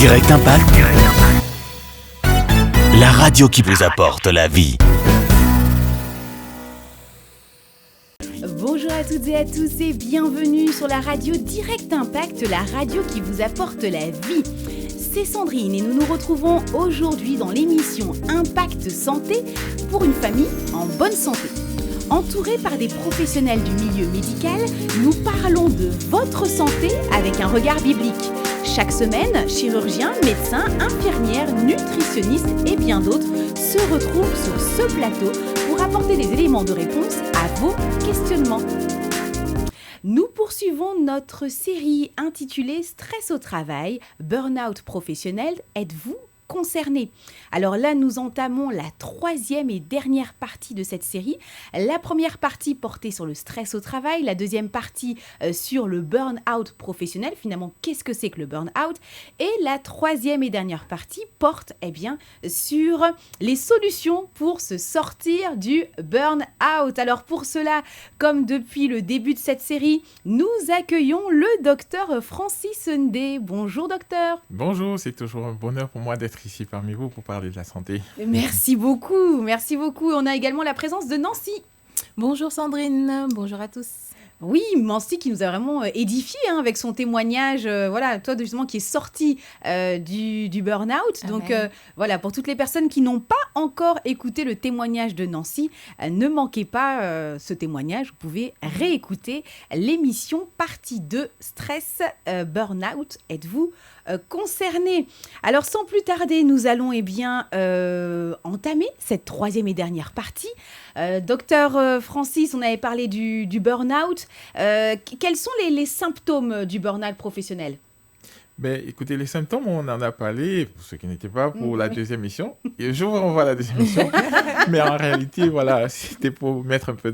Direct Impact, la radio qui vous apporte la vie. Bonjour à toutes et à tous et bienvenue sur la radio Direct Impact, la radio qui vous apporte la vie. C'est Sandrine et nous nous retrouvons aujourd'hui dans l'émission Impact Santé pour une famille en bonne santé. Entourés par des professionnels du milieu médical, nous parlons de votre santé avec un regard biblique. Chaque semaine, chirurgiens, médecins, infirmières, nutritionnistes et bien d'autres se retrouvent sur ce plateau pour apporter des éléments de réponse à vos questionnements. Nous poursuivons notre série intitulée Stress au travail, burn-out professionnel, êtes-vous concernés? Alors là, nous entamons la troisième et dernière partie de cette série. La première partie portait sur le stress au travail, la deuxième partie sur le burn-out professionnel. Finalement, qu'est-ce que c'est que le burn-out? Et la troisième et dernière partie porte sur les solutions pour se sortir du burn-out. Alors pour cela, comme depuis le début de cette série, nous accueillons le docteur Francis Ndé. Bonjour docteur. Bonjour, c'est toujours un bonheur pour moi d'être ici parmi vous pour parler de la santé. Merci beaucoup, merci beaucoup. On a également la présence de Nancy. Bonjour Sandrine, bonjour à tous. Oui, Nancy qui nous a vraiment édifié avec son témoignage, toi justement qui est sortie du burn-out. Donc voilà, pour toutes les personnes qui n'ont pas encore écouté le témoignage de Nancy, ne manquez pas ce témoignage, vous pouvez réécouter l'émission partie 2, Stress, Burn-out, êtes-vous concernés? Alors sans plus tarder, nous allons entamer cette troisième et dernière partie. Docteur Francis, on avait parlé du burn-out. Quels sont les symptômes du burn-out professionnel? Écoutez, les symptômes, on en a parlé, pour ceux qui n'étaient pas pour la deuxième émission. Et je vous renvoie à la deuxième émission. Mais en réalité, voilà, c'était pour mettre un peu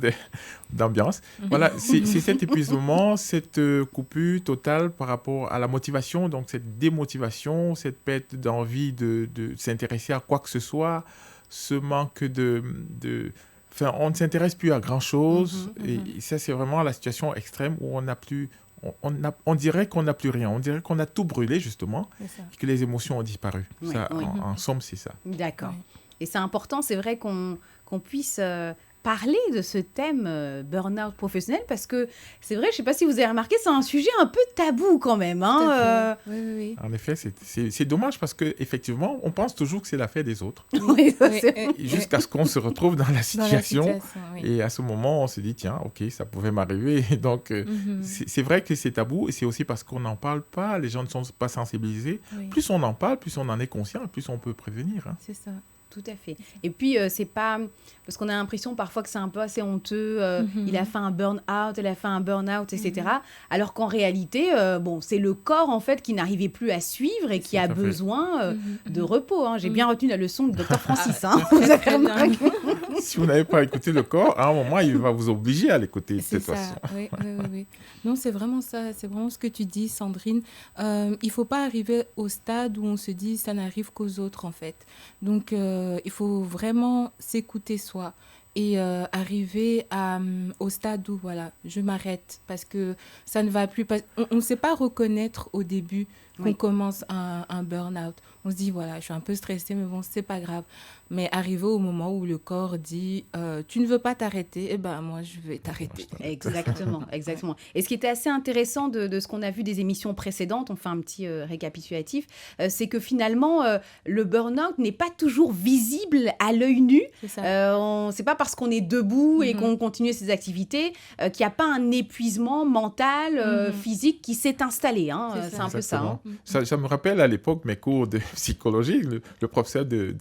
d'ambiance. Voilà, c'est cet épuisement, cette coupure totale par rapport à la motivation, donc cette démotivation, cette perte d'envie de s'intéresser à quoi que ce soit, ce manque Enfin, on ne s'intéresse plus à grand-chose. Et ça, c'est vraiment la situation extrême où on n'a plus... On dirait qu'on n'a plus rien. On dirait qu'on a tout brûlé, justement, et que les émotions ont disparu. Oui, ça, oui. En somme, c'est ça. D'accord. Oui. Et c'est important, c'est vrai qu'on puisse parler de ce thème burn-out professionnel parce que c'est vrai, je ne sais pas si vous avez remarqué, c'est un sujet un peu tabou quand même. Oui. En effet, c'est dommage parce qu'effectivement, on pense toujours que c'est l'affaire des autres. Oui, ça, c'est... Jusqu'à ce qu'on se retrouve dans la situation. Oui. Et à ce moment, on se dit, tiens, ok, ça pouvait m'arriver. Donc, c'est vrai que c'est tabou. Et c'est aussi parce qu'on n'en parle pas. Les gens ne sont pas sensibilisés. Oui. Plus on en parle, plus on en est conscient, plus on peut prévenir. C'est ça. Tout à fait. Et puis, c'est pas... Parce qu'on a l'impression parfois que c'est un peu assez honteux. Il a fait un burn-out, elle a fait un burn-out, etc. Alors qu'en réalité, c'est le corps, en fait, qui n'arrivait plus à suivre et qui a besoin de repos. J'ai bien retenu la leçon du docteur Francis. Vous avez remarqué. Si vous n'avez pas écouté le corps, à un moment, il va vous obliger à l'écouter de cette façon. Oui. Non, c'est vraiment ça. C'est vraiment ce que tu dis, Sandrine. Il ne faut pas arriver au stade où on se dit ça n'arrive qu'aux autres, en fait. Donc, il faut vraiment s'écouter soi et arriver au stade où, voilà, je m'arrête parce que ça ne va plus. On ne sait pas reconnaître au début qu'on commence un burn-out. On se dit, voilà, je suis un peu stressée, mais bon, c'est pas grave. Mais arrivé au moment où le corps dit, tu ne veux pas t'arrêter, moi, je vais t'arrêter. Exactement. Et ce qui était assez intéressant de ce qu'on a vu des émissions précédentes, on fait un petit récapitulatif, c'est que finalement, le burn-out n'est pas toujours visible à l'œil nu. C'est pas parce qu'on est debout et qu'on continue ses activités qu'il n'y a pas un épuisement mental, physique qui s'est installé. C'est un peu ça. Ça me rappelle à l'époque mes cours de psychologie. Le professeur de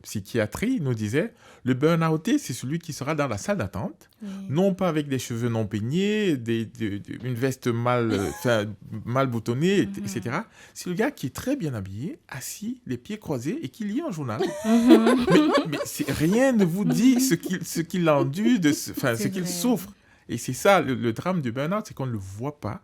psychiatrie nous disait le burn-outé, c'est celui qui sera dans la salle d'attente, non pas avec des cheveux non peignés, une veste mal boutonnée, etc. C'est le gars qui est très bien habillé, assis, les pieds croisés et qui lit un journal. mais rien ne vous dit ce qu'il endure, ce qu'il souffre. Et c'est ça, le drame du burn-out, c'est qu'on ne le voit pas.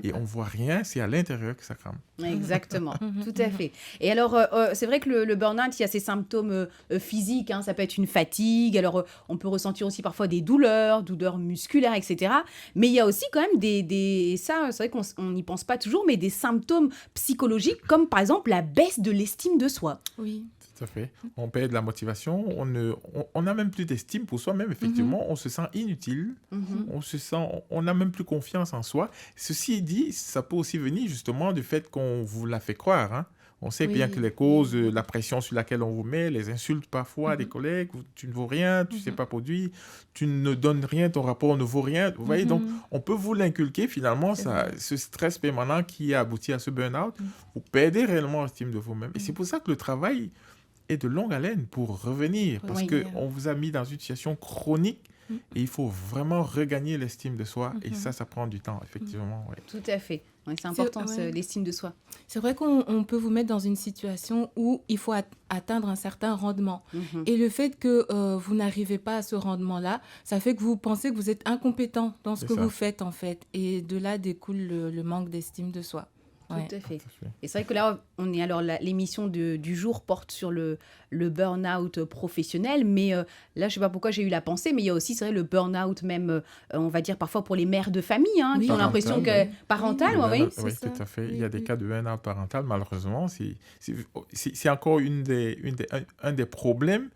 Et on ne voit rien, c'est à l'intérieur que ça crame. Exactement, tout à fait. Et alors, c'est vrai que le burn-out, il y a ces symptômes physiques, hein, ça peut être une fatigue, alors on peut ressentir aussi parfois des douleurs musculaires, etc. Mais il y a aussi quand même ça, c'est vrai qu'on n'y pense pas toujours, mais des symptômes psychologiques, comme par exemple la baisse de l'estime de soi. Oui. Tout à fait. On perd de la motivation, on n'a même plus d'estime pour soi-même, effectivement, on se sent inutile, on n'a même plus confiance en soi. Ceci dit, ça peut aussi venir justement du fait qu'on vous l'a fait croire, hein. On sait bien que les causes, la pression sur laquelle on vous met, les insultes parfois des collègues, tu ne vaux rien, tu ne sais pas produire, tu ne donnes rien, ton rapport ne vaut rien. Vous voyez, donc on peut vous l'inculquer finalement, ce stress permanent qui a abouti à ce burn-out. Vous perdez réellement l'estime de vous-même. Et c'est pour ça que le travail est de longue haleine pour revenir, parce qu'on vous a mis dans une situation chronique. Et il faut vraiment regagner l'estime de soi. Et ça prend du temps, effectivement. Ouais. Tout à fait. Ouais, c'est important, l'estime de soi. C'est vrai qu'on peut vous mettre dans une situation où il faut atteindre un certain rendement. Et le fait que vous n'arrivez pas à ce rendement-là, ça fait que vous pensez que vous êtes incompétent dans ce que vous faites, en fait. Et de là découle le manque d'estime de soi. Tout à fait. Et c'est vrai que là, l'émission du jour porte sur le burn-out professionnel, mais là, je ne sais pas pourquoi j'ai eu la pensée, mais il y a aussi, c'est vrai, le burn-out même, on va dire parfois pour les mères de famille, hein, qui ont l'impression que... Parental, oui, tout à fait. Il y a des cas de burn-out parental, malheureusement. C'est encore un des problèmes.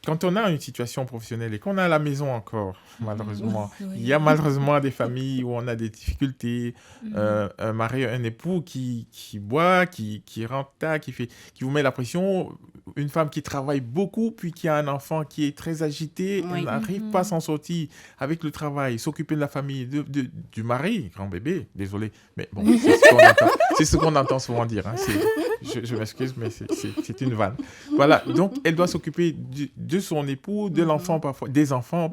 Quand on a une situation professionnelle et qu'on est à la maison encore, malheureusement, il y a malheureusement des familles où on a des difficultés, un mari, un époux qui boit, qui rentre tard, qui vous met la pression, une femme qui travaille beaucoup, puis qui a un enfant qui est très agité, elle n'arrive pas à s'en sortir avec le travail, s'occuper de la famille, du mari, grand bébé, désolé, mais bon, c'est ce qu'on entend souvent dire, hein, je m'excuse, mais c'est une vanne. Voilà, donc elle doit s'occuper de son époux, de l'enfant parfois, des enfants.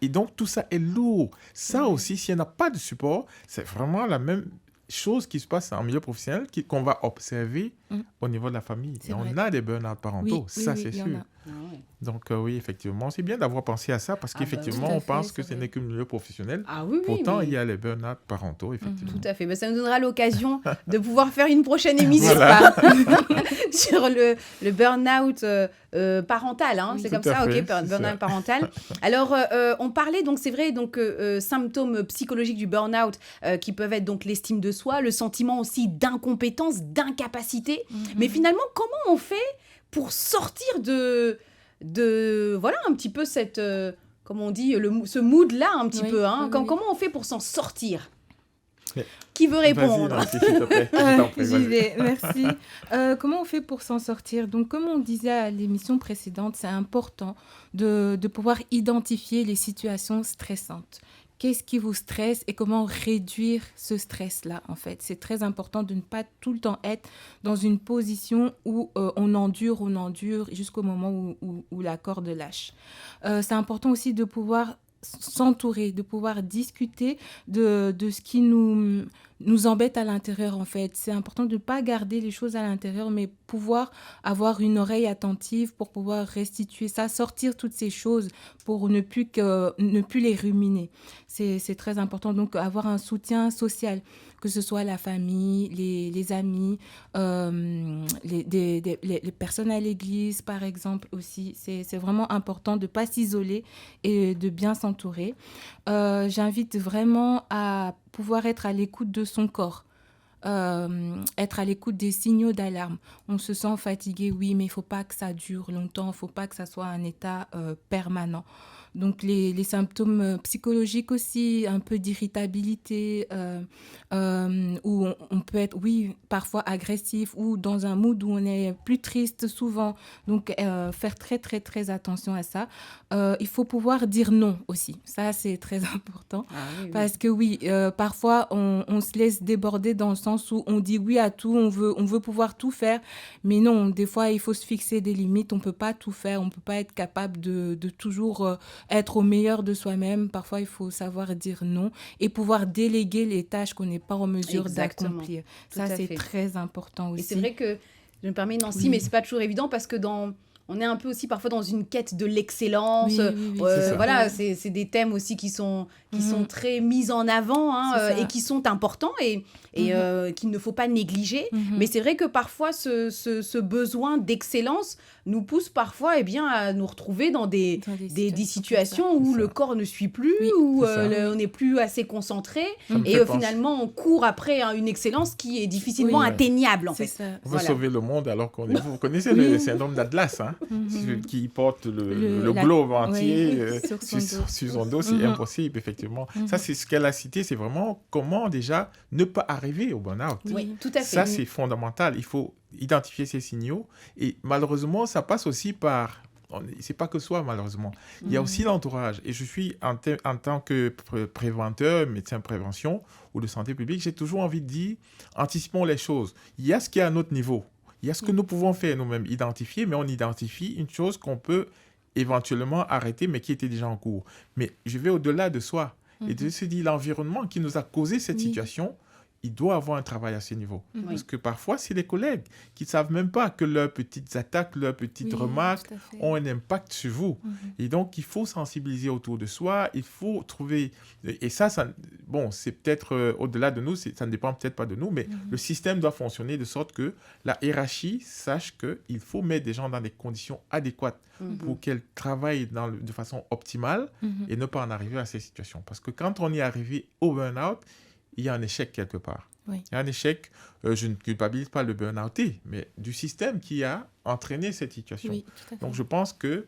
Et donc, tout ça est lourd. Ça aussi, si elle n'a pas de support, c'est vraiment la même chose qui se passe en milieu professionnel qu'on va observer au niveau de la famille. Et on a des burn-out parentaux, c'est sûr. Donc, oui, effectivement, c'est bien d'avoir pensé à ça parce qu'effectivement, on pense que ce n'est que le milieu professionnel. Pourtant, il y a les burn-out parentaux, effectivement. Tout à fait. Ça nous donnera l'occasion de pouvoir faire une prochaine émission sur le burn-out parental. Hein. C'est comme ça, burn-out parental. Alors, on parlait, donc c'est vrai, symptômes psychologiques du burn-out qui peuvent être donc l'estime de soi, le sentiment aussi d'incompétence, d'incapacité. Mais finalement, comment on fait pour sortir de voilà, un petit peu cette, comment on dit, ce mood-là, un petit peu. Hein. Comment on fait pour s'en sortir ? Qui veut répondre ? Vas-y, s'il te plaît. J'y vais, merci. Comment on fait pour s'en sortir ? Donc, comme on disait à l'émission précédente, c'est important de pouvoir identifier les situations stressantes. Qu'est-ce qui vous stresse et comment réduire ce stress-là, en fait. C'est très important de ne pas tout le temps être dans une position où on endure jusqu'au moment où la corde lâche. C'est important aussi de pouvoir s'entourer, de pouvoir discuter de ce qui nous embête à l'intérieur, en fait. C'est important de ne pas garder les choses à l'intérieur, mais pouvoir avoir une oreille attentive pour pouvoir restituer ça, sortir toutes ces choses pour ne plus les ruminer. C'est très important. Donc, avoir un soutien social, que ce soit la famille, les amis, les personnes à l'église, par exemple, aussi. C'est vraiment important de ne pas s'isoler et de bien s'entourer. J'invite vraiment à pouvoir être à l'écoute de son corps. Être à l'écoute des signaux d'alarme. On se sent fatigué, oui, mais il ne faut pas que ça dure longtemps, il ne faut pas que ça soit un état permanent. Donc, les symptômes psychologiques aussi, un peu d'irritabilité, où on peut être, oui, parfois agressif ou dans un mood où on est plus triste souvent. Donc, faire très, très, très attention à ça. Il faut pouvoir dire non aussi. Ça, c'est très important. Parce que, oui, parfois, on se laisse déborder dans le sens où on dit oui à tout, on veut pouvoir tout faire. Mais non, des fois, il faut se fixer des limites. On ne peut pas tout faire. On ne peut pas être capable de toujours être au meilleur de soi-même. Parfois, il faut savoir dire non et pouvoir déléguer les tâches qu'on n'est pas en mesure d'accomplir. Ça, c'est très important aussi. Et c'est vrai que, je me permets, Nancy, mais ce n'est pas toujours évident parce que on est un peu aussi parfois dans une quête de l'excellence. c'est ça. Voilà, c'est des thèmes aussi qui sont très mis en avant et qui sont importants et qu'il ne faut pas négliger. Mais c'est vrai que parfois, ce besoin d'excellence nous pousse parfois à nous retrouver dans des situations où le corps ne suit plus, où on n'est plus assez concentré et finalement on court après une excellence qui est difficilement atteignable en fait. Ça. On veut sauver le monde alors qu'on est... Vous connaissez le syndrome d'Atlas, qui porte le globe entier sur son dos, c'est impossible effectivement. Ça, c'est ce qu'elle a cité, c'est vraiment comment déjà ne pas arriver au burn-out. Oui, tout à fait. Ça, c'est fondamental. Il faut identifier ces signaux et malheureusement, ça passe aussi par... C'est pas que soi, malheureusement. Il y a aussi l'entourage. Et je suis, en tant que préventeur, médecin de prévention ou de santé publique, j'ai toujours envie de dire, anticipons les choses. Il y a ce qui est à notre niveau. Il y a ce que nous pouvons faire nous-mêmes, identifier, mais on identifie une chose qu'on peut éventuellement arrêter, mais qui était déjà en cours. Mais je vais au-delà de soi et de se dire, l'environnement qui nous a causé cette situation, il doit avoir un travail à ce niveau. Parce que parfois, c'est les collègues qui ne savent même pas que leurs petites attaques, leurs petites remarques ont un impact sur vous. Et donc, il faut sensibiliser autour de soi, il faut trouver... Et ça bon, c'est peut-être au-delà de nous, ça ne dépend peut-être pas de nous, mais le système doit fonctionner de sorte que la hiérarchie sache qu'il faut mettre des gens dans des conditions adéquates pour qu'elles travaillent de façon optimale et ne pas en arriver à ces situations. Parce que quand on est arrivé au burn-out, il y a un échec quelque part. Il y a un échec, je ne culpabilise pas le burn-outé, mais du système qui a entraîné cette situation. Donc, je pense que,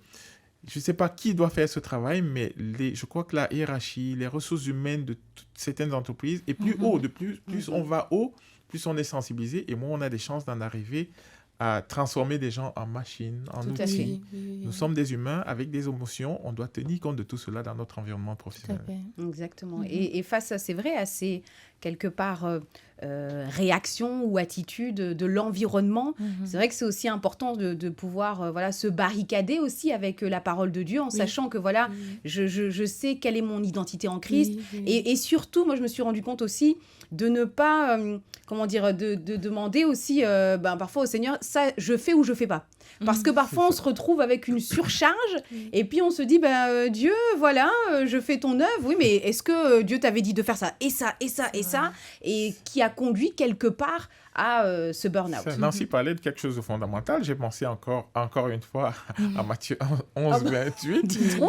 je ne sais pas qui doit faire ce travail, mais je crois que la hiérarchie, les ressources humaines de certaines entreprises, et plus haut, plus on va haut, plus on est sensibilisé, et moins on a des chances d'en arriver à transformer des gens en machines, en outils. Nous sommes des humains avec des émotions. On doit tenir compte de tout cela dans notre environnement professionnel. Exactement. Et face à, c'est vrai, à ces, quelque part, réactions ou attitudes de l'environnement, c'est vrai que c'est aussi important de pouvoir se barricader aussi avec la parole de Dieu en sachant que je sais quelle est mon identité en Christ. Et surtout, moi, je me suis rendu compte aussi de ne pas, de demander aussi parfois au Seigneur, ça, je fais ou je fais pas. Parce que parfois, on se retrouve avec une surcharge et puis on se dit, Dieu, voilà, je fais ton œuvre, oui, mais est-ce que Dieu t'avait dit de faire ça et ça et ça et ça, et qui a conduit quelque part à ce burn-out. Nancy parlait de quelque chose de fondamental. J'ai pensé encore une fois à Matthieu 11, 28.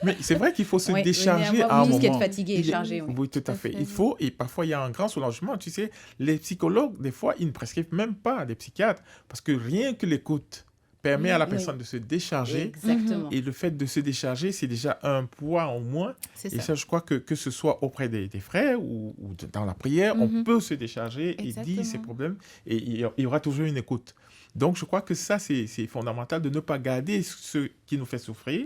Mais c'est vrai qu'il faut se décharger à un moment. Qui est fatigué et chargé. Oui, tout à fait. Il faut, et parfois il y a un grand soulagement. Tu sais, les psychologues, des fois, ils ne prescrivent même pas des psychiatres parce que rien que l'écoute permet à la personne de se décharger. Exactement. Et le fait de se décharger, c'est déjà un poids en moins. Et ça, je crois que ce soit auprès des frères ou dans la prière, on peut se décharger et dire ses problèmes. Et il y aura toujours une écoute. Donc, je crois que ça, c'est fondamental de ne pas garder ce qui nous fait souffrir,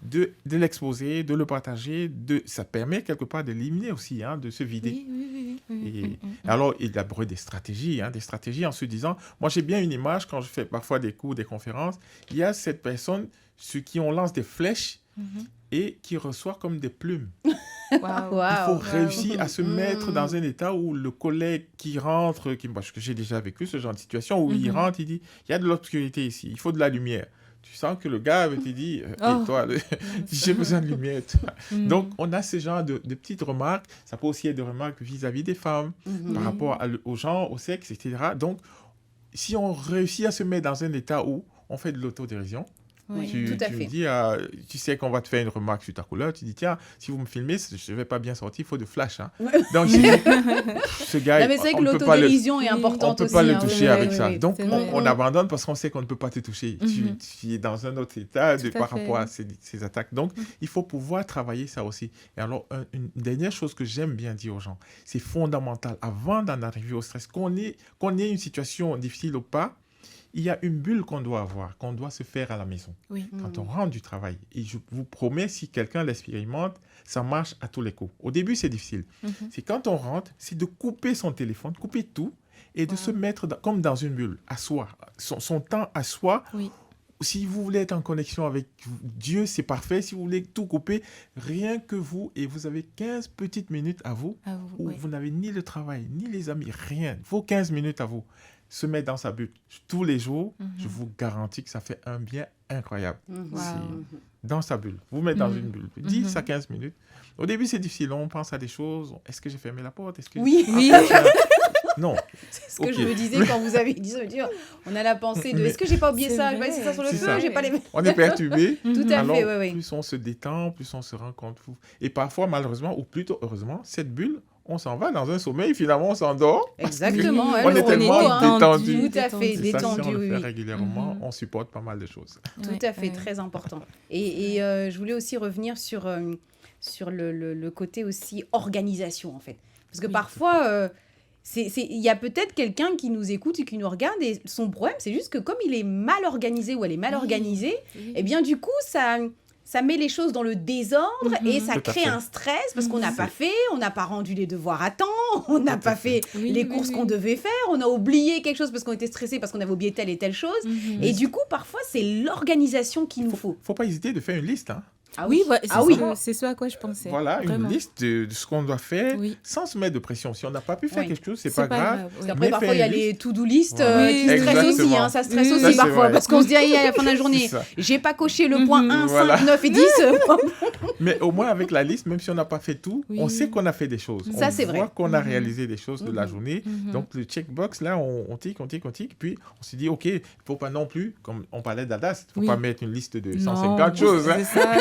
de l'exposer, de le partager. Ça permet quelque part d'éliminer aussi, de se vider. Alors, il y a des stratégies en se disant, moi j'ai bien une image quand je fais parfois des cours, des conférences, il y a cette personne sur qui on lance des flèches et qui reçoit comme des plumes. Il faut réussir à se mettre dans un état où le collègue qui rentre, parce que j'ai déjà vécu ce genre de situation, où il rentre, il dit, il y a de l'obscurité ici, il faut de la lumière. Tu sens que le gars te dit, et toi, j'ai besoin de lumière. Donc, on a ce genre de petites remarques. Ça peut aussi être des remarques vis-à-vis des femmes, par rapport aux gens, au sexe, etc. Donc, si on réussit à se mettre dans un état où on fait de l'autodérision, tu dis, tu sais qu'on va te faire une remarque sur ta couleur, tu dis, tiens, si vous me filmez, je ne vais pas bien sortir, il faut de flash. Donc, ce gars, mais c'est vrai que l'autodérision est importante aussi. On ne peut pas le toucher avec ça. Donc, on abandonne parce qu'on sait qu'on ne peut pas te toucher. Tu es dans un autre état par rapport à ces attaques. Donc, il faut pouvoir travailler ça aussi. Et alors, une dernière chose que j'aime bien dire aux gens, c'est fondamental, avant d'en arriver au stress, qu'on ait une situation difficile ou pas, il y a une bulle qu'on doit avoir, qu'on doit se faire à la maison. Quand on rentre du travail. Et je vous promets, si quelqu'un l'expérimente, ça marche à tous les coups. Au début, c'est difficile. C'est quand on rentre, c'est de couper son téléphone, couper tout, et de se mettre comme dans une bulle, à soi. Son temps à soi. Si vous voulez être en connexion avec Dieu, c'est parfait. Si vous voulez tout couper, rien que vous, et vous avez 15 petites minutes à vous, où vous n'avez ni le travail, ni les amis, rien. Vos 15 minutes à vous. se mettre dans sa bulle tous les jours, je vous garantis que ça fait un bien incroyable. Dans sa bulle. Vous mettez dans une bulle. 10 à 15 minutes. Au début, c'est difficile. On pense à des choses. Est-ce que j'ai fermé la porte? Oui. Non. C'est ce que je me disais quand vous avez dit ça. On a la pensée de est-ce que j'ai pas oublié ça? J'ai pas laissé ça sur le feu? J'ai pas les... On est perturbé. Tout à Alors, fait, oui. Plus on se détend, plus on se rend compte. Et parfois, malheureusement, ou plutôt heureusement, cette bulle, on s'en va dans un sommeil, finalement, on s'endort. Exactement. On est tellement détendu. Tout à fait, détendu. Si on le fait régulièrement, on supporte pas mal de choses. Tout à fait, très important. Et je voulais aussi revenir sur le côté aussi organisation, en fait. Parce que parfois... il y a peut-être quelqu'un qui nous écoute et qui nous regarde et son problème, c'est juste que comme il est mal organisé ou elle est mal organisée, eh bien du coup, ça met les choses dans le désordre et ça crée un stress parce qu'on n'a pas fait, on n'a pas rendu les devoirs à temps, on n'a pas fait les courses qu'on devait faire, on a oublié quelque chose parce qu'on était stressé, parce qu'on avait oublié telle et telle chose. Et du coup, parfois, c'est l'organisation qu'il nous faut. Faut pas hésiter de faire une liste, hein. C'est ce à quoi je pensais. Voilà, vraiment. Une liste de ce qu'on doit faire sans se mettre de pression. Si on n'a pas pu faire quelque chose, c'est pas grave. Parce qu'après, parfois, il y a les to-do list qui Exactement. stressent aussi. Hein, ça stresse aussi parfois. Parce qu'on se dit, à la fin de la journée, j'ai pas coché le point 1, 5, 9 et 10. Mais au moins, avec la liste, même si on n'a pas fait tout, on sait qu'on a fait des choses. Ça, c'est vrai. On voit qu'on a réalisé des choses de la journée. Donc, le checkbox, là, on tique. Puis, on se dit, OK, il ne faut pas non plus, comme on parlait d'Adas, il ne faut pas mettre une liste de 150 choses. C'est ça.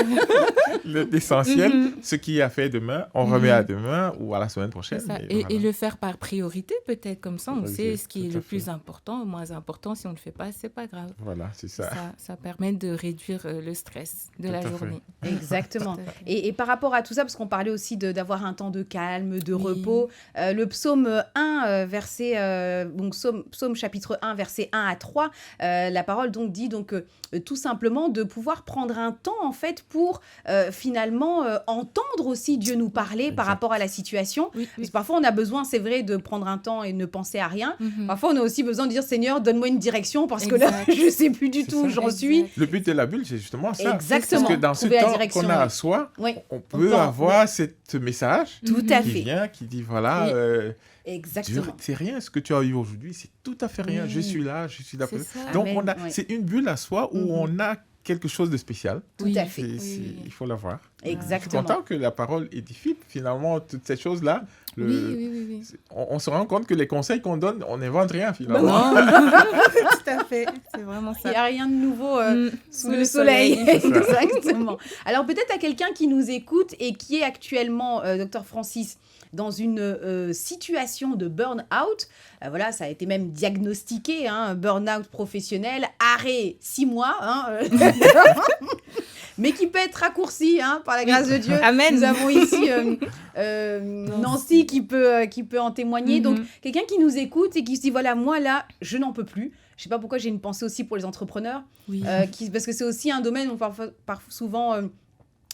L'essentiel, ce qui est à faire demain, on remet à demain ou à la semaine prochaine. Et le faire par priorité, peut-être, comme ça, on sait ce qui est le plus important, le moins important. Si on ne le fait pas, c'est pas grave. Voilà, c'est ça. Ça permet de réduire le stress de la journée. Exactement. Et par rapport à tout ça, parce qu'on parlait aussi d'avoir un temps de calme, de repos, le psaume 1, psaume chapitre 1, versets 1 à 3, la parole donc dit tout simplement de pouvoir prendre un temps, en fait, pour finalement entendre aussi Dieu nous parler par rapport à la situation. Parce que parfois, on a besoin, c'est vrai, de prendre un temps et ne penser à rien. Parfois, on a aussi besoin de dire, Seigneur, donne-moi une direction, parce que là, je ne sais plus du tout où j'en suis. Le but de la bulle, c'est justement ça. Exactement. Parce que dans ce temps qu'on a à soi, on peut avoir ce message qui vient, qui dit, voilà... Exactement. Dieu, c'est rien ce que tu as eu aujourd'hui, c'est tout à fait rien. Je suis là. Donc, c'est une bulle à soi où on a quelque chose de spécial. Tout à fait. Il faut l'avoir. Exactement. Je suis content que la parole édifie. Finalement, toutes ces choses-là, on se rend compte que les conseils qu'on donne, on n'invente rien finalement. Tout à fait, c'est vraiment ça. Il n'y a rien de nouveau sous le soleil. Exactement. Alors peut-être à quelqu'un qui nous écoute et qui est actuellement, Dr Francis, dans une situation de burn-out. Voilà, ça a été même diagnostiqué, burn-out professionnel, arrêt 6 mois. Mais qui peut être raccourci par la grâce de Dieu. Amen. Nous avons ici Nancy qui peut en témoigner. Donc, quelqu'un qui nous écoute et qui se dit, voilà, moi là, je n'en peux plus. Je ne sais pas pourquoi j'ai une pensée aussi pour les entrepreneurs. Parce que c'est aussi un domaine où parfois souvent...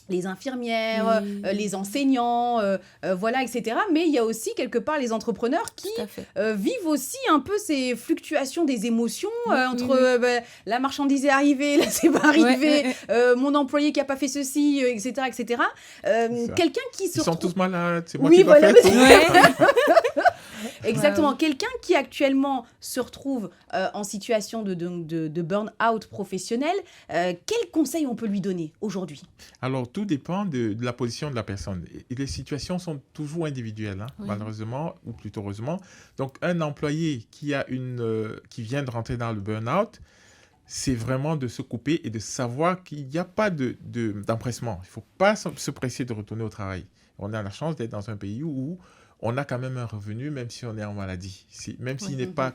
les infirmières, les enseignants, voilà, etc. Mais il y a aussi quelque part les entrepreneurs qui vivent aussi un peu ces fluctuations des émotions entre la marchandise est arrivée, là c'est pas arrivé, mon employé qui a pas fait ceci, etc., etc. Quelqu'un qui se Ils sont tous malades, c'est moi qui dois faire tout. Exactement. Quelqu'un qui actuellement se retrouve en situation de burn-out professionnel, quel conseil on peut lui donner aujourd'hui? Alors, tout dépend de la position de la personne. Et les situations sont toujours individuelles, malheureusement, ou plutôt heureusement. Donc, un employé qui vient de rentrer dans le burn-out, c'est vraiment de se couper et de savoir qu'il n'y a pas d'empressement. Il ne faut pas se presser de retourner au travail. On a la chance d'être dans un pays où on a quand même un revenu, même si on est en maladie. Même s'il n'est pas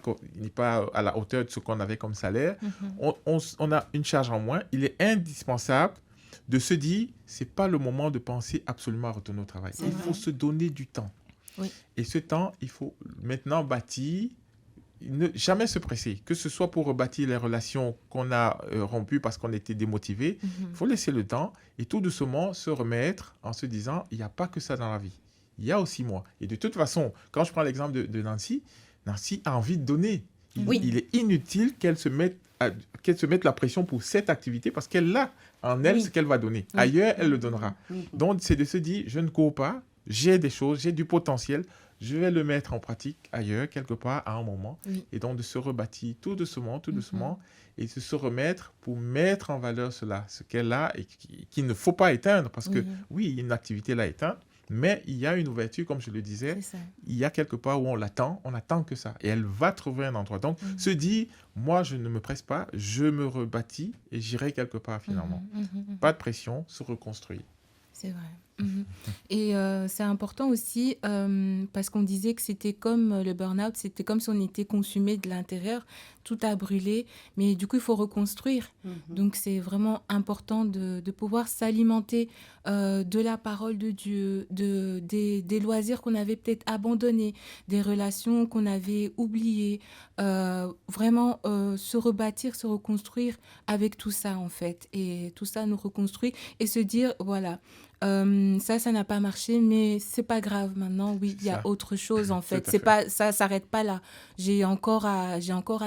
à la hauteur de ce qu'on avait comme salaire, on a une charge en moins. Il est indispensable de se dire, ce n'est pas le moment de penser absolument à retourner au travail. Il faut se donner du temps. Et ce temps, il faut maintenant bâtir, ne jamais se presser, que ce soit pour rebâtir les relations qu'on a rompues parce qu'on était démotivés. Il faut laisser le temps et tout doucement se remettre en se disant, il n'y a pas que ça dans la vie. Il y a aussi moi. Et de toute façon, quand je prends l'exemple de Nancy, Nancy a envie de donner. Il est inutile qu'elle se mette la pression pour cette activité parce qu'elle a en elle ce qu'elle va donner. Ailleurs, elle le donnera. Donc, c'est de se dire, je ne cours pas, j'ai des choses, j'ai du potentiel, je vais le mettre en pratique ailleurs, quelque part, à un moment. Oui. Et donc de se rebâtir tout doucement, et de se remettre pour mettre en valeur cela, ce qu'elle a et qu'il ne faut pas éteindre. Parce que, oui, une activité l'a éteinte, mais il y a une ouverture, comme je le disais, C'est ça. il y a quelque part où on attend que ça. Et elle va trouver un endroit. Donc, se dit, moi, je ne me presse pas, je me rebâtis et j'irai quelque part finalement. Pas de pression, se reconstruire. C'est vrai. Et c'est important aussi parce qu'on disait que c'était comme le burn-out, c'était comme si on était consumé de l'intérieur, tout a brûlé, mais du coup, il faut reconstruire. Donc, c'est vraiment important de pouvoir s'alimenter de la parole de Dieu, des loisirs qu'on avait peut-être abandonnés, des relations qu'on avait oubliées, vraiment se rebâtir, se reconstruire avec tout ça, en fait. Et tout ça nous reconstruit et se dire, voilà, ça n'a pas marché, mais c'est pas grave maintenant. Oui, il y a autre chose en fait. C'est pas, ça s'arrête pas là. J'ai encore à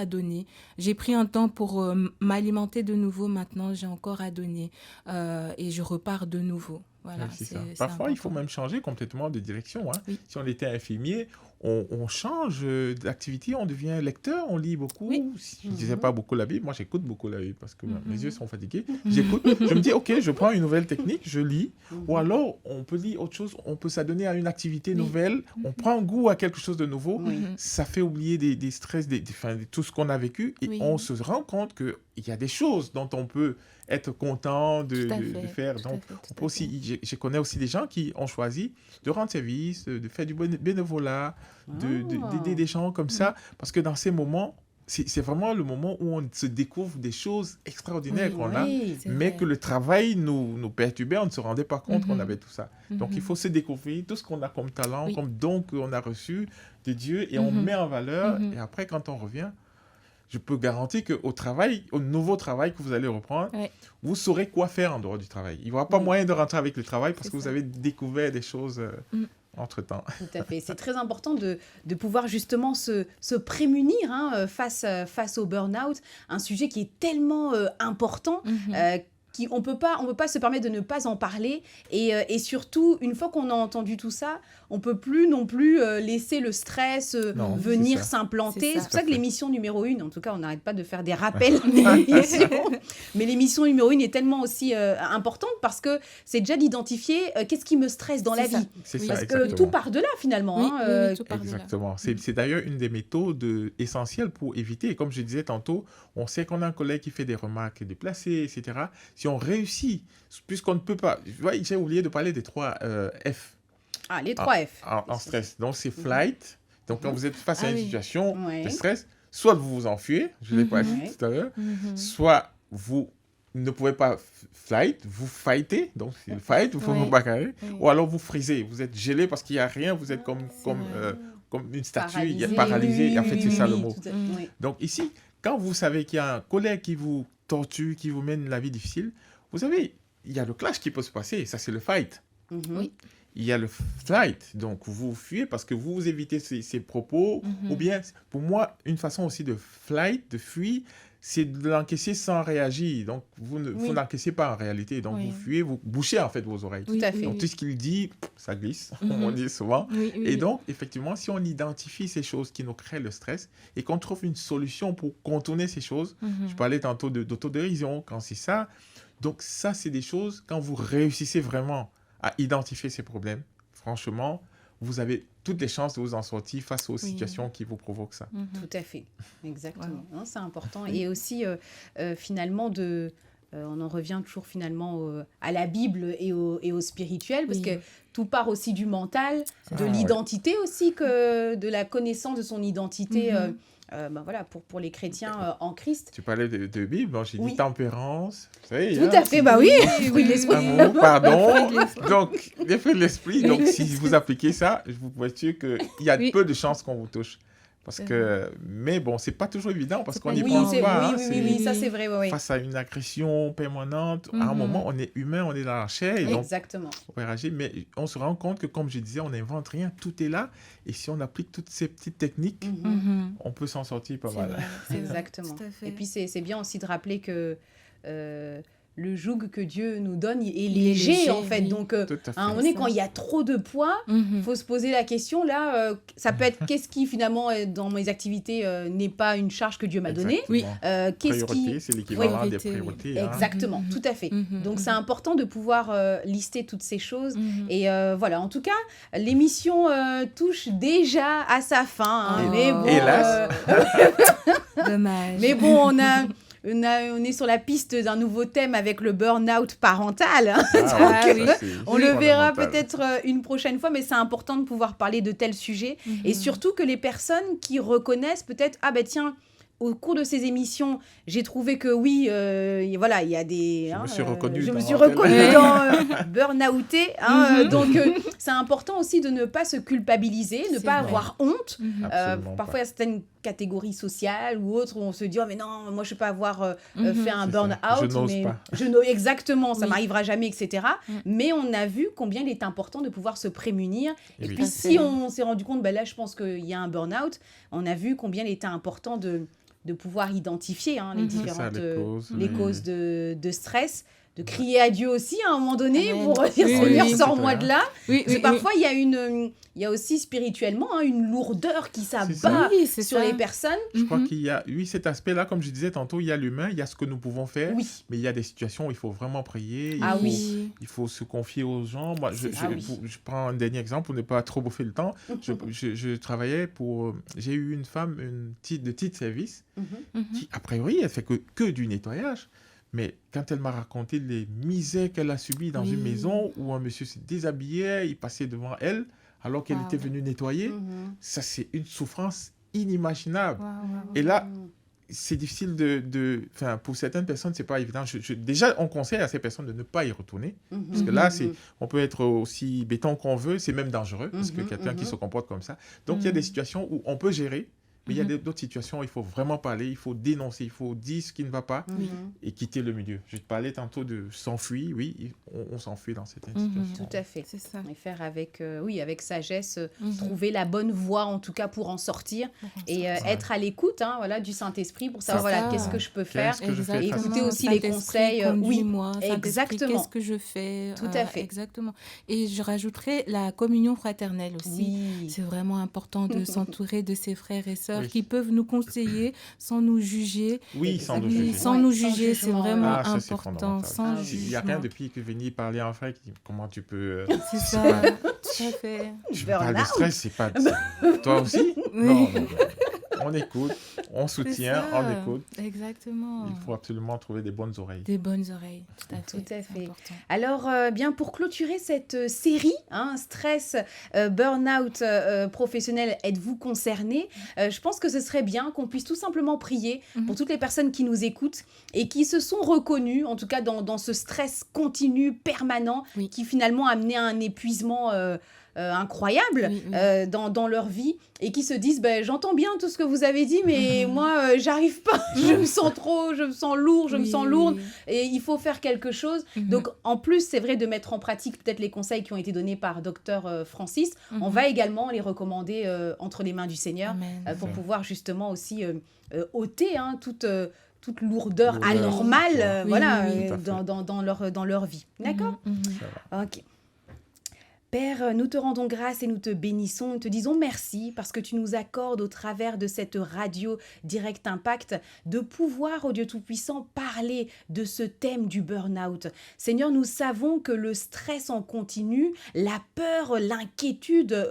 donner. J'ai pris un temps pour m'alimenter de nouveau. Maintenant, j'ai encore à donner et je repars de nouveau. Voilà, c'est ça. Parfois, il faut même changer complètement de direction. Hein. Oui. Si on était infirmier, on change d'activité, on devient lecteur, on lit beaucoup. Oui. Si je ne disais pas beaucoup la Bible, moi j'écoute beaucoup la Bible parce que mes yeux sont fatigués. J'écoute, je me dis, ok, je prends une nouvelle technique, je lis. Ou alors, on peut lire autre chose, on peut s'adonner à une activité nouvelle, on prend goût à quelque chose de nouveau. Ça fait oublier des stress, de tout ce qu'on a vécu. Et on se rend compte qu'il y a des choses dont on peut être content de faire. Donc, on peut aussi, je connais aussi des gens qui ont choisi de rendre service, de faire du bénévolat, d'aider des gens comme ça, parce que dans ces moments, c'est vraiment le moment où on se découvre des choses extraordinaires qu'on a, mais que le travail nous perturbait, on ne se rendait pas compte qu'on avait tout ça. Donc, il faut se découvrir tout ce qu'on a comme talent, comme don qu'on a reçu de Dieu, et on met en valeur, et après, quand on revient, je peux garantir qu'au travail, au nouveau travail que vous allez reprendre, vous saurez quoi faire en dehors du travail. Il n'y aura pas moyen de rentrer avec le travail parce que vous avez découvert des choses entre-temps. Tout à fait. C'est très important de pouvoir justement se prémunir face au burn-out, un sujet qui est tellement important. On peut pas se permettre de ne pas en parler et surtout, une fois qu'on a entendu tout ça, on peut plus non plus laisser le stress venir s'implanter. C'est pour ça que l'émission numéro 1, en tout cas, on n'arrête pas de faire des rappels mais l'émission numéro 1 est tellement aussi importante parce que c'est déjà d'identifier qu'est-ce qui me stresse dans la vie. Parce que tout part de là finalement. Oui, tout part exactement. De là. C'est d'ailleurs une des méthodes essentielles pour éviter. Et comme je disais tantôt, on sait qu'on a un collègue qui fait des remarques déplacées, etc. Si on réussit, puisqu'on ne peut pas... J'ai oublié de parler des 3 F. Ah, les 3 F. En stress. Donc, c'est flight. Donc, quand vous êtes face à une situation de stress, soit vous vous enfuyez, je l'ai pas dit tout à l'heure, soit vous ne pouvez pas flight, vous fightez, donc c'est le fight, vous vous bagarrez, ou alors vous frisez, vous êtes gelé parce qu'il n'y a rien, vous êtes comme une statue paralysée. En fait, c'est ça le mot. Donc, ici, quand vous savez qu'il y a un collègue qui vous torture, qui vous mène la vie difficile, vous savez, il y a le clash qui peut se passer, ça c'est le fight. Oui. Il y a le flight, donc vous fuyez parce que vous évitez ces propos, ou bien, pour moi, une façon aussi de flight, de fuir, c'est de l'encaisser sans réagir. Donc, vous n'encaissez pas en réalité. Donc, vous fuyez, vous bouchez en fait vos oreilles. Tout à fait. Donc, tout ce qu'il dit, ça glisse, on dit souvent. Et donc, effectivement, si on identifie ces choses qui nous créent le stress et qu'on trouve une solution pour contourner ces choses, je parlais tantôt d'autodérision, quand c'est ça. Donc, ça, c'est des choses, quand vous réussissez vraiment à identifier ces problèmes, franchement, vous avez toutes les chances de vous en sortir face aux situations qui vous provoquent ça. Tout à fait, exactement. Ouais. C'est important. Et aussi, finalement, on en revient toujours finalement à la Bible et au spirituel, parce que tout part aussi du mental, de l'identité aussi, de la connaissance de son identité. Voilà, pour les chrétiens en Christ. Tu parlais de Bible, j'ai dit tempérance. Tout à fait, fruits de l'esprit. Amour, pardon. Donc, les fruits de l'esprit. Donc, si vous appliquez ça, je vous peux être sûr qu'il y a peu de chances qu'on vous touche. Parce que, mais bon, c'est pas toujours évident parce qu'on n'y pense pas. Oui, ça c'est vrai. Oui. Face à une agression permanente, à un moment, on est humain, on est dans la chair. Et exactement. Donc, on peut réagir, mais on se rend compte que, comme je disais, on n'invente rien, tout est là. Et si on applique toutes ces petites techniques, on peut s'en sortir pas mal. Exactement. Et puis, c'est bien aussi de rappeler que le joug que Dieu nous donne est Il est léger, en fait. oui. Donc, Tout à fait. à un moment donné, quand il y a trop de poids, il faut se poser la question, là, ça peut être qu'est-ce qui, finalement, dans mes activités, n'est pas une charge que Dieu m'a donnée. Exactement. Qu'est-ce qui... Priorité, c'est l'équivalent des Priorité, oui. priorités. hein. Exactement, tout à fait. Donc, c'est important de pouvoir lister toutes ces choses. Et voilà, en tout cas, l'émission touche déjà à sa fin. hein. Oh. Mais bon, Hélas. Dommage. mais bon, on est sur la piste d'un nouveau thème avec le burn-out parental. hein. Ah, Ah oui. ça, c'est On le verra fondamental. peut-être une prochaine fois, mais c'est important de pouvoir parler de tels sujets. Et surtout que les personnes qui reconnaissent peut-être, ah ben tiens, au cours de ces émissions, j'ai trouvé que oui, voilà, il y a des... Je me suis reconnue je me dans suis tel- reconnue dans burn-outé. Donc, c'est important aussi de ne pas se culpabiliser, de ne C'est pas vrai. avoir honte. Absolument Parfois, pas. il y a certaines catégories sociales ou autres où on se dit oh mais non moi je peux pas avoir fait un C'est ça. burn-out Je n'ose mais pas. exactement ça Oui. m'arrivera jamais etc. Mais on a vu combien il est important de pouvoir se prémunir et Oui. puis Tout à si fait. on s'est rendu compte ben là je pense qu'il y a un burn-out, on a vu combien il était important de pouvoir identifier hein, les C'est ça, différentes les causes, les oui. causes de stress, de crier à Dieu aussi à un moment donné Amen. pour dire Oui, Seigneur oui. sors-moi de là. Oui, Parce que parfois il y a aussi spirituellement hein, une lourdeur qui s'abat Oui, c'est sur ça. les personnes. Je crois Mhm. qu'il y a, oui, cet aspect-là, comme je disais tantôt, il y a l'humain, il y a ce que nous pouvons faire, Oui. mais il y a des situations où il faut vraiment prier, Ah il faut, oui. il faut se confier aux gens. Moi, Ah oui. je prends un dernier exemple pour ne pas trop bouffer le temps. Je travaillais pour... J'ai eu une femme de titre service qui, a priori, elle fait que du nettoyage. Mais quand elle m'a raconté les misères qu'elle a subies dans une Oui. maison où un monsieur se déshabillait, il passait devant elle alors qu'elle Wow. était venue nettoyer, ça c'est une souffrance inimaginable. Waouh, waouh. Et là, c'est difficile enfin, pour certaines personnes, c'est pas évident. Déjà, on conseille à ces personnes de ne pas y retourner. Parce que là, on peut être aussi béton qu'on veut, c'est même dangereux, parce que quelqu'un qui se comporte comme ça. Donc, il y a des situations où on peut gérer, mais il y a d'autres situations où il faut vraiment parler, il faut dénoncer, il faut dire ce qui ne va pas et quitter le milieu. Je te parlais tantôt de s'enfuir, oui, on s'enfuit dans certaines situations. Tout à fait. C'est ça. Et faire avec, avec sagesse, Mhm. trouver la bonne voie en tout cas pour en sortir et être à l'écoute hein, voilà, du Saint-Esprit pour savoir C'est voilà, ça. qu'est-ce que je peux faire. Qu'est-ce que je fais Exactement. face à Écoutez ça? aussi les Saint-Esprit, conseils, oui, conduis-moi. Saint-Esprit, exactement. Qu'est-ce que je fais Tout à fait. Exactement. Et je rajouterais la communion fraternelle aussi. Oui. C'est vraiment important de s'entourer de ses frères et sœurs Oui. qui peuvent nous conseiller sans nous juger. Oui, sans nous Oui, juger. Sans Ouais, nous sans juger, c'est jugement. vraiment Ah, ça, c'est important. fondamental. Sans Ah oui. Il n'y a rien jugement. de pire que venir parler en frère qui dit comment tu peux... C'est ça, tout à fait. Tu me parles de Burn-out. stress, c'est pas... Toi aussi? Oui. Non, non, non. On écoute, on C'est soutient, ça. on écoute. Exactement. Il faut absolument trouver des bonnes oreilles. Des bonnes oreilles, tout à fait. Tout à c'est fait. important. Alors, bien pour clôturer cette série, hein, stress, burn-out professionnel, êtes-vous concerné? Je pense que ce serait bien qu'on puisse tout simplement prier pour toutes les personnes qui nous écoutent et qui se sont reconnues, en tout cas dans ce stress continu, permanent, Oui. qui finalement a amené à un épuisement incroyable Oui, oui. dans leur vie et qui se disent ben, j'entends bien tout ce que vous avez dit mais moi j'arrive pas, je me sens trop, je me sens lourd, je me Oui, sens oui, lourde oui. et il faut faire quelque chose. Donc en plus c'est vrai de mettre en pratique peut-être les conseils qui ont été donnés par Dr Francis, on va également les recommander entre les mains du Seigneur Amen. pour pouvoir justement aussi ôter hein, toute lourdeur Lourdeur, anormale oui, voilà, oui, tout à fait. dans leur vie. D'accord? Ça va. Ok. Père, nous te rendons grâce et nous te bénissons. Nous te disons merci parce que tu nous accordes au travers de cette radio Direct Impact de pouvoir, au Dieu Tout-Puissant, parler de ce thème du burn-out. Seigneur, nous savons que le stress en continu, la peur, l'inquiétude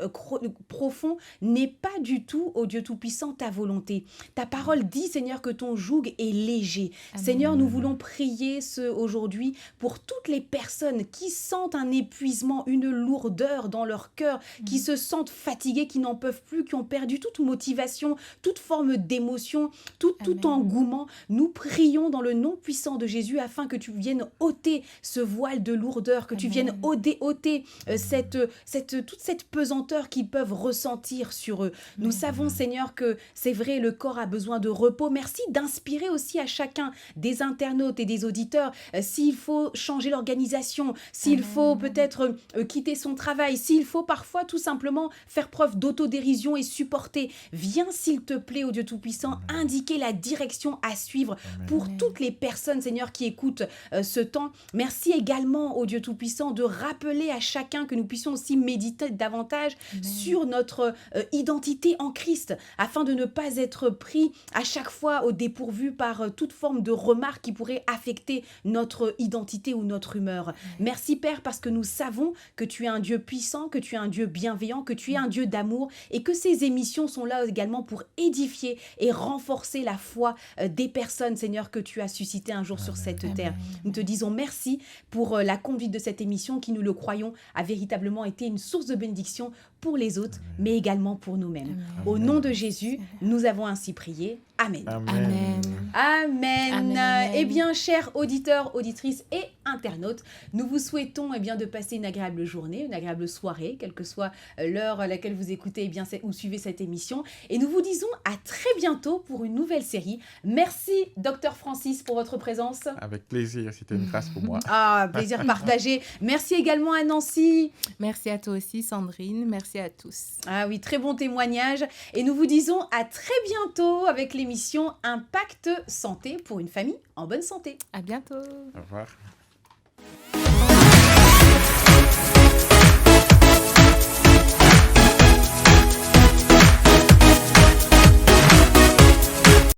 profond n'est pas du tout, au Dieu Tout-Puissant, ta volonté. Ta parole dit, Seigneur, que ton joug est léger. Amen. Seigneur, nous voulons prier aujourd'hui pour toutes les personnes qui sentent un épuisement, une lourdeur dans leur cœur, qui se sentent fatiguées, qui n'en peuvent plus, qui ont perdu toute motivation, toute forme d'émotion, tout Amen. engouement. Nous prions dans le nom puissant de Jésus afin que tu viennes ôter ce voile de lourdeur, que tu Amen. viennes ôter toute cette pesanteur qu'ils peuvent ressentir sur eux. Nous savons, Seigneur, que c'est vrai, le corps a besoin de repos. Merci d'inspirer aussi à chacun des internautes et des auditeurs s'il faut changer l'organisation, s'il Amen. faut peut-être quitter son travail, s'il faut parfois tout simplement faire preuve d'autodérision et supporter, viens s'il te plaît, ô Dieu Tout-Puissant, indiquer la direction à suivre pour toutes les personnes, Seigneur, qui écoutent ce temps. Merci également, ô Dieu Tout-Puissant, de rappeler à chacun que nous puissions aussi méditer davantage sur notre identité en Christ, afin de ne pas être pris à chaque fois au dépourvu par toute forme de remarques qui pourraient affecter notre identité ou notre humeur. Merci Père, parce que nous savons que tu es un Dieu puissant, que tu es un Dieu bienveillant, que tu es un Dieu d'amour et que ces émissions sont là également pour édifier et renforcer la foi des personnes, Seigneur, que tu as suscité un jour sur cette terre. Nous te disons merci pour la conduite de cette émission qui, nous le croyons, a véritablement été une source de bénédiction pour les autres, mais également pour nous-mêmes. Au nom de Jésus, nous avons ainsi prié. Amen. Amen. Amen. Eh bien, chers auditeurs, auditrices et internautes, nous vous souhaitons de passer une agréable journée, une agréable soirée, quelle que soit l'heure à laquelle vous écoutez ou suivez cette émission. Et nous vous disons à très bientôt pour une nouvelle série. Merci, Dr Francis, pour votre présence. Avec plaisir, c'était une grâce pour moi. Ah, plaisir partagé. Merci également à Nancy. Merci à toi aussi, Sandrine. Merci à tous. Ah oui, très bon témoignage. Et nous vous disons à très bientôt avec l'émission Impact Santé pour une famille en bonne santé. À bientôt. Au revoir.